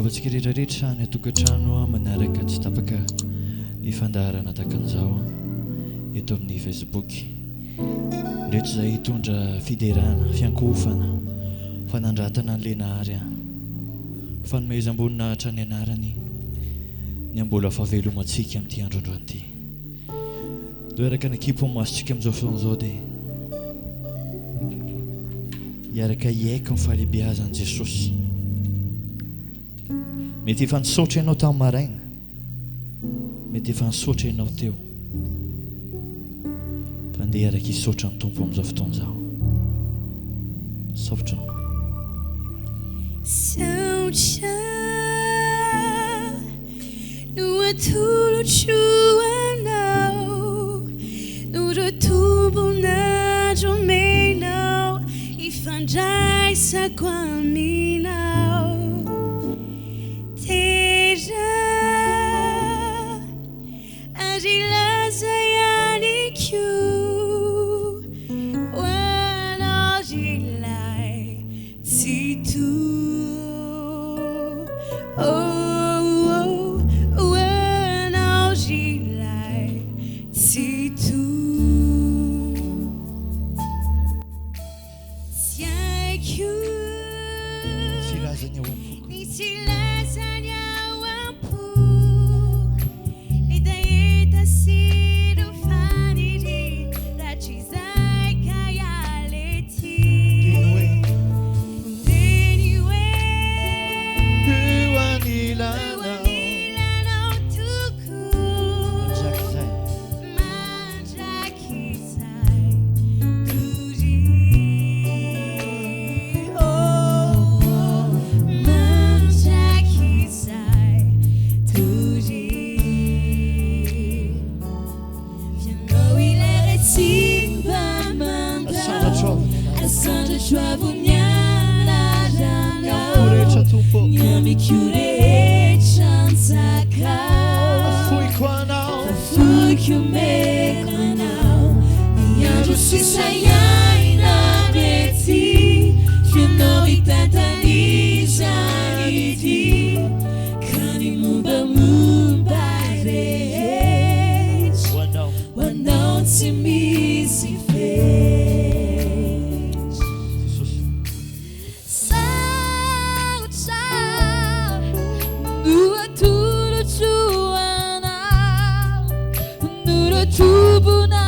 Fitiavatsika rehetrarehetra ny atokantrano manaraka tsy tapaka ny fandaharana takan'izao eto amin'ny Facebook. Ndreto izay hitondra fiderana, fiankofana, fanandratana an'ilay nahary fanomezam-bonina hatrany anarany ny ambola fahavelomantsika amin'ity androandroany ity. Doeraka nakipo masontsika amin'izao fotoana izao dia hiaraka hiaika ny fahalehibeazan'i Jesosy. Mety efa nisaotra ianao tamin'ny maraina, mety efa nisaotra ianao teo, fa andeha hiaraka hisaotra ny Tompo amin'izao fotoana izao. Saotra saotra no atolotro anao, no ratombona dromenao, ifandraisako aminao. Tera ary laza ihany koa ho anao ilay tsy toa. Ho anao ilay tsy toa. Tsy haiko tsy lazany ao amiko, ny tsy lazany ao ampo, ny daeta sy no faniry raha tsy izay ka ialety. Teny hoe eo anilanao tokoa, mandrakizay mandrakizay tory. Mandrakizay tory. Fianao ilay simba manda, asandratra avonianarana, rehetra Tompo, nyamiko rehetra ntsaka, afoiko anao, afoiko omeko anao, ny andro sisa iaina mety, fianao hitantanizany ity, ka ny mombamomba rehetra ho anao ho anao tsy misy fetra. Jesosy. Saotra no atolotro anao, no ratombona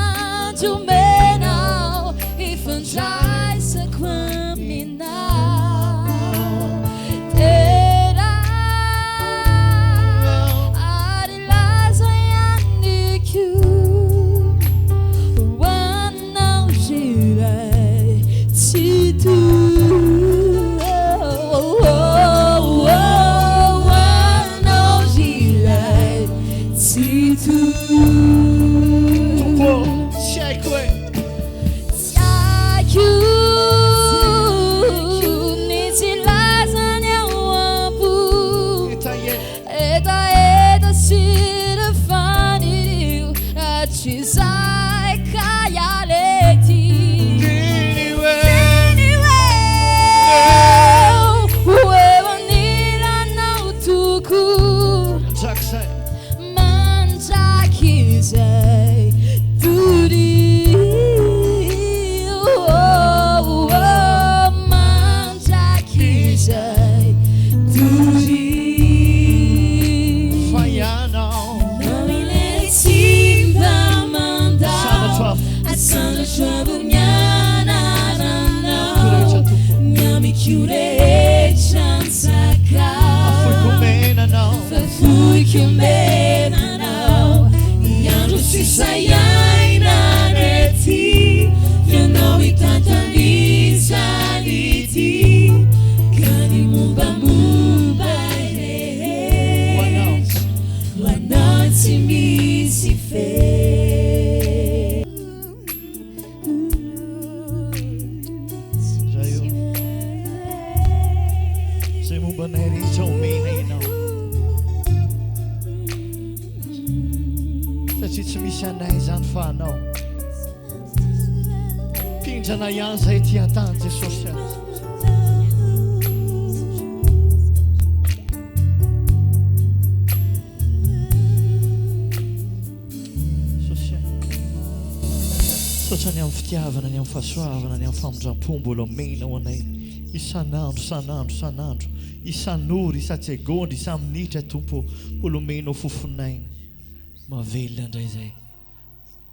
dromenao, ifandraisako aminao. Tera ary laza ihany koa ho anao ilay tsy toa. Ho anao ilay tsy toa. Tompo, tsy haiko hoe Tsy haiko ny tsy lazany ao ampo, etaeta sy ny fanirio raha tsy izay ka ialety. teny hoe Teny hoe eo anilanao tokoa, mandrakizay mandrakizay tory. Mandrakizay tory. fa ianao Nao ilay simba manda, sanatra asandratra avonianarana, rehetra Tompo, nyamiko rehetra ntsaka, afoiko menanao, afoiko menanao, ny andro sisa iaina mety, fianao hitantanizany ity, ka ny mombamomba ho rehetra anao ho anao tsy misy fetra. zay io zay mombanay rehetra omena ianao, satria tsy misy anay izany fa anao. Pindrana ihany izay ty an-tany Jesosy azy. misaotra ny amin'ny fitiavana ny amin'ny fahasoavana ny amin'ny famondram-po mbola omenao anay isan'andro isan'andro isan'andro isan'ora isan-tsegondra isan-minitra tompo mbola omenao fofonaina mavelona indray zay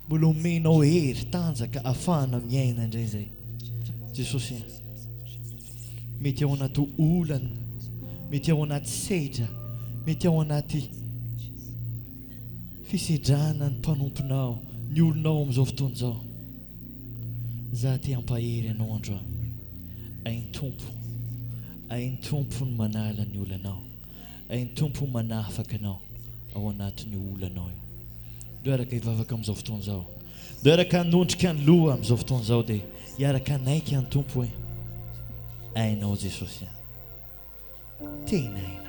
mbola omenao hery tanjaka ahafahana miaina indray zay Jesosy mety ao anaty olana mety ao anaty sedra mety ao anaty fisedrana ny mpanomponao ny olonao amin'izao fotoana izao za te hampahery anao androany ainy tompo ny manala ny olanao ainy tompo manafaka anao ao anatin'ny olanao io do araka hivavaka amin'izao fotoana izao do araka hanondrika ny loha amin'izao fotoana izao dia hiaraka anaiky any tompo hoe ainao Jesosy tena ainao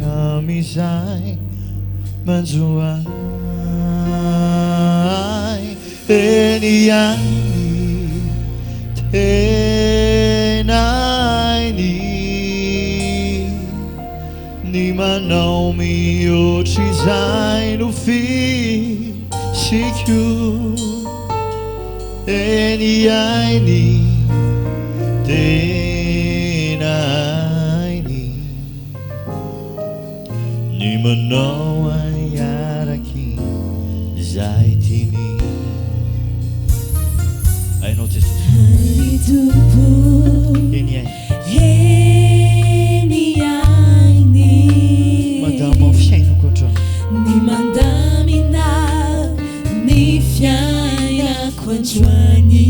Kamizai manzuai eniani tenaini ni manau mi ochizai no fi sikyu eniani Manau ayaraki zaitini I know this Madame of Shane control Ni mandamina ni fiaina kwanjwani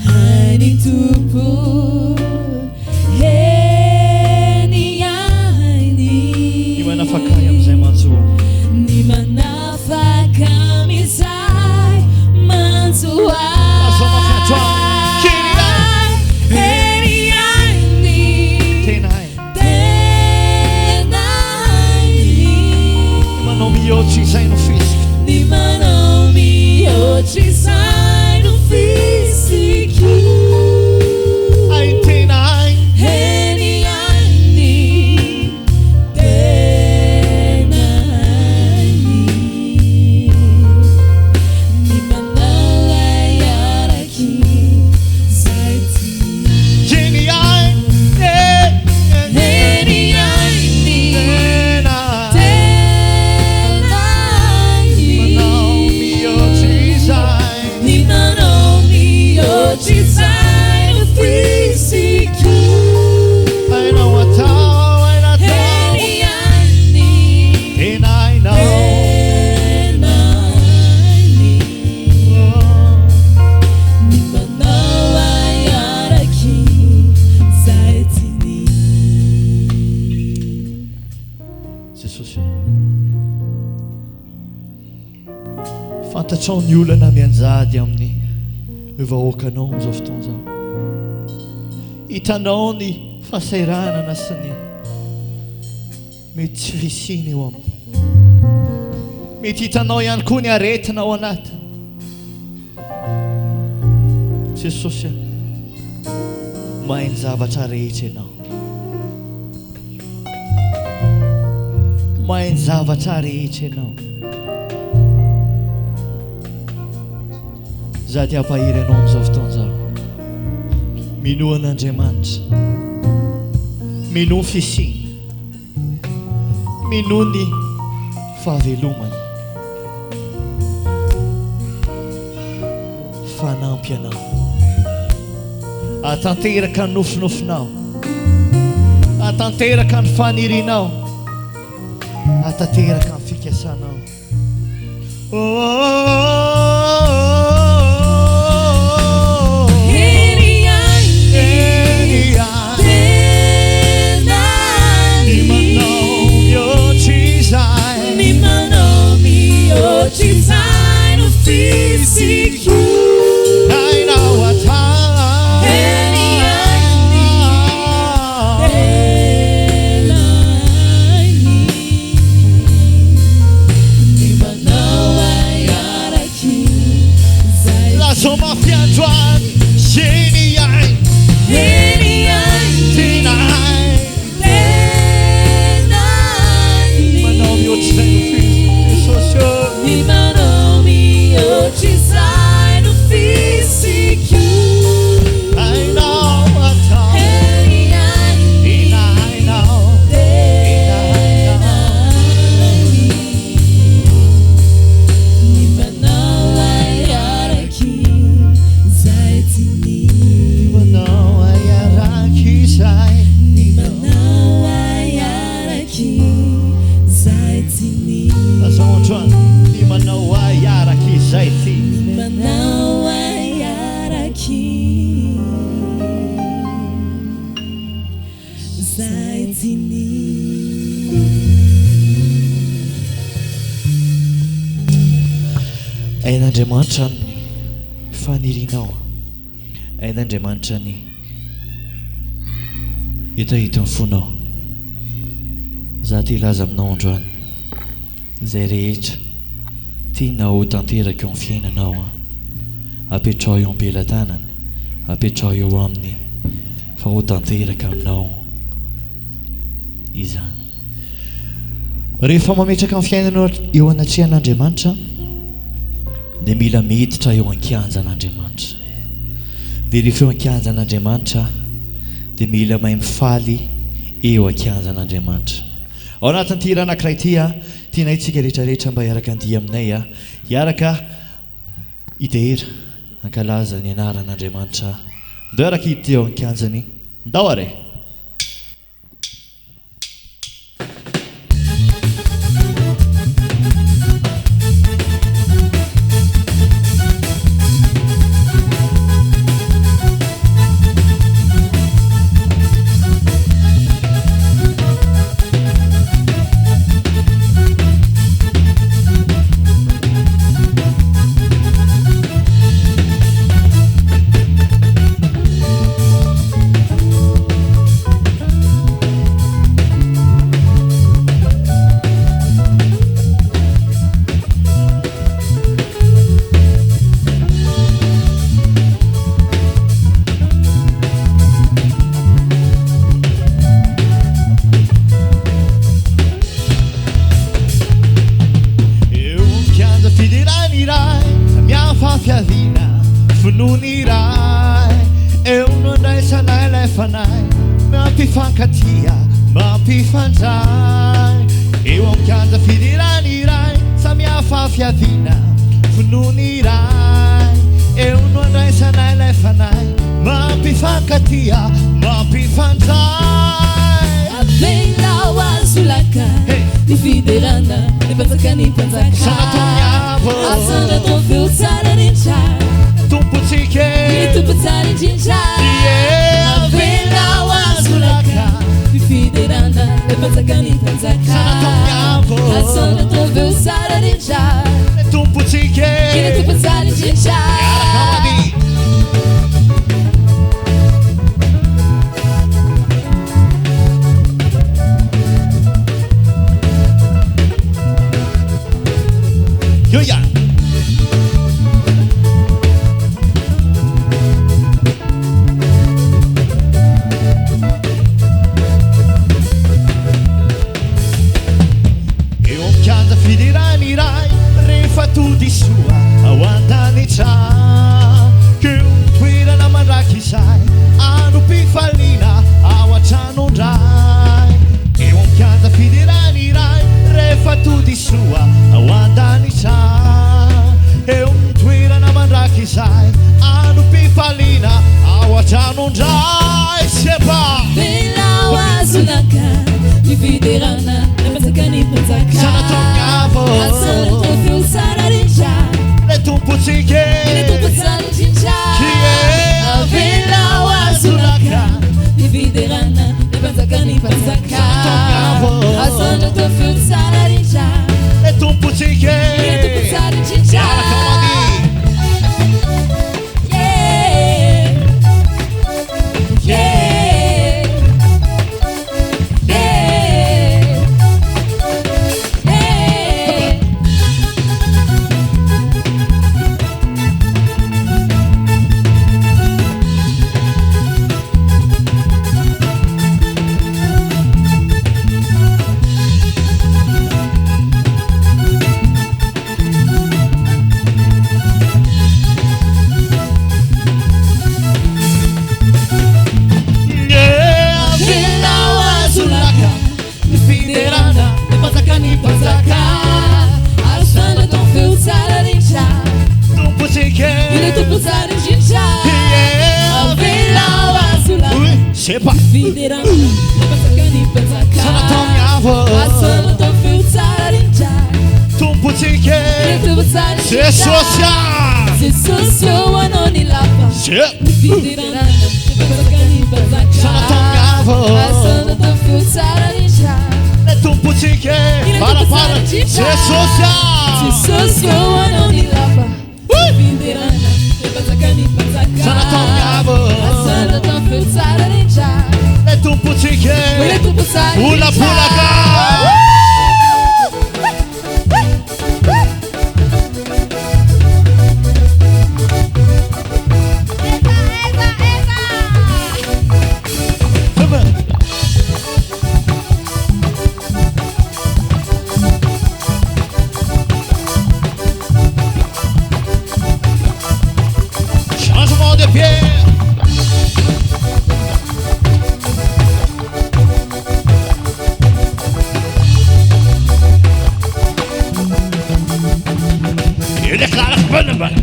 Hani tupu Fakaya mzee Manzua ni manafaka mizai Manzua Nasoma katwa Kira Heriani Tenai Manomi yochi sai no físico Ni manomi yochi sai no físico Ai tenai fantatrao ny olana mianjady amin'ny vahoakanao amin'izao fotoana izao hitanao ny fahasairanana sy ny mety tsy risiny eo aminy mety hitanao ihany koa ny aretina ao anatiny Jesosy mahay ny zavatra rehetra ianao mahay ny zavatra rehetra ianao za ty hampahiry anao amin'izao fotoana izao minoa an'Andriamanitra minoa fisiny minoa ny fahavelomany fanampy anao atanteraka ny nofinofinao atanteraka ny fanirinao atanteraka ny fikasanao androany zeny iainy Eny iainy tenay tenay manao mihoatr'izay no Jesosy io Ny manao mihoatr'izay no fisiko hainao atao Eny iainy ina hainao Ny manao ay araky zay tiny manao ay araky izay Ny manao ay araky zay tiny azao androany ny manao ay araky izay ty Ny manao ay araky zay tiny ain'Andriamanitra ny fanirinao ain'Andriamanitra ny hitahita ny fonao za ty laza aminao androany zay rehetra tianao ho tanteraka eo amin'ny fiainanao apetrao eo am-pelantanany apetrao eo aminy fa ho tanteraka aminao izany rehefa mametraka amin'ny fiainanao eo anatrehan'Andriamanitra dia mila miditra eo an-kianjan'Andriamanitra dia rehefa eo an-kianjan'Andriamanitra dia mila mahay mifaly eo an-kianjan'Andriamanitra ao anatin'ny ty raha anankiray ty tianay tsika rehetrarehetra mba hiaraka andia aminay hiaraka idera ankalaza ny anaran'Andriamanitra ndao araka hiditra eo an-kianjany ndao are mampifankatia mampifandray eo am'kianja fidirany iray samihafa fiadiana finoany iray eo no andraisanay lay fanay mampifankatia mampifandray Abenao azulaka Ny fiderana Ny panjaka ny panjaka Sanatoniavo Asana trofeo tsara rehetra Tompotsika Ny tompo tsara indrindra Abenao azulaka Ny fiderana Ny panjaka ny panjaka Sanatoniavo Asana trofeo tsara rehetra Tompotsika Ny tompo tsara indrindra Yoya eo am'kianja fidirany iray rehefa tody soa ao an-danitra keo toerana mandraky izay androm-pifaliana ao an-tranondray eo am'kianja fidirany iray rehefa tody soa ao an-danitra eo toerana mandraky izay androm-pifaliana ao an-tranondray sepa Abenao azulaka Ny fiderana Ny panjaka ny panjaka Sanatoniavo Asana trofeo tsara rehetra le tompotsika Ny tompo tsara indrindra Abenao azulaka Ny fiderana Ny panjaka ny panjaka Asana trofeo tsara rehetra le tompotsika Ny tompo tsara indrindra Yeah Yeah sepa fiderana lepatsaka ny mpanjaka sanataoniavo asana atao feo tsara rendrany tompotsika retovatsara Jesosya Jesosio anao ny lapa fiderana lepatsaka ny mpanjaka sanataoniavo asana atao feo tsara rendrany tompotsika parapara Jesosya Jesosio anao ny lapa fiderana lepatsaka ny mpanjaka sanataoniavo asana atao feo tsara rendrany tompotsika retovatsara ulapulaka changement de pied il déclare bonne balle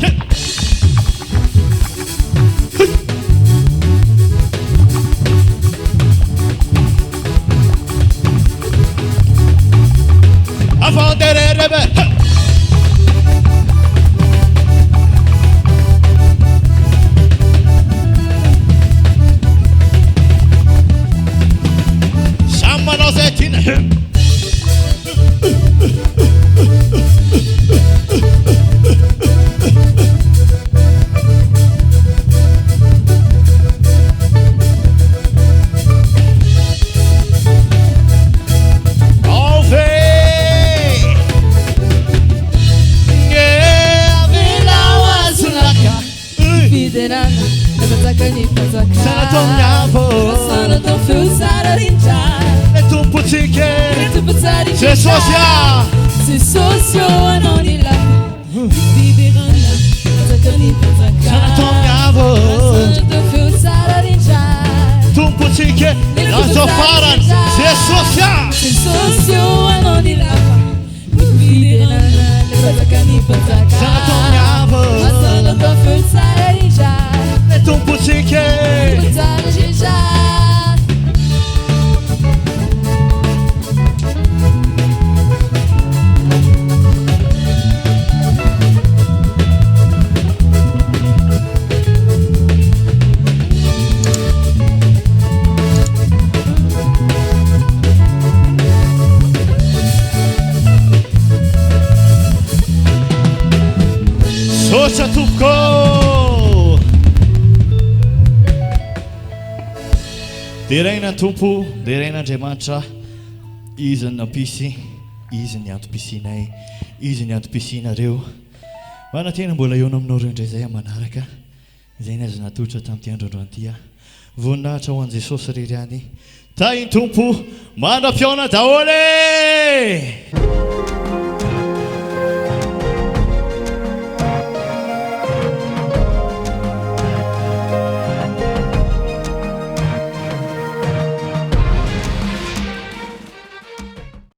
avant de rêver fiderana lepatsaka ny mpanjaka sanataoniavo asana atao feo tsara rendrany tompotsika retovatsara Jesosya Jesosio anao ny lapa fiderana lepatsaka ny mpanjaka sanataoniavo asana atao feo tsara rendrany tompotsika lazofarany Jesosya Jesosio anao ny lapa fiderana lepatsaka ny mpanjaka sanataoniavo asana atao feo tsara rendrany tompotsika retovatsara rendrany sotra tompoko deraina tompo derain'Andriamanitra izy ny nampisy izy ny antom-pisinay izy ny antom-pisinareo manantena mbola eo aminareo indray zay manaraka zay ny azo natotra tamin'ity androandroan'ity voninahitra ho an' Jesosy rery any tainy tompo mandra-piona daholo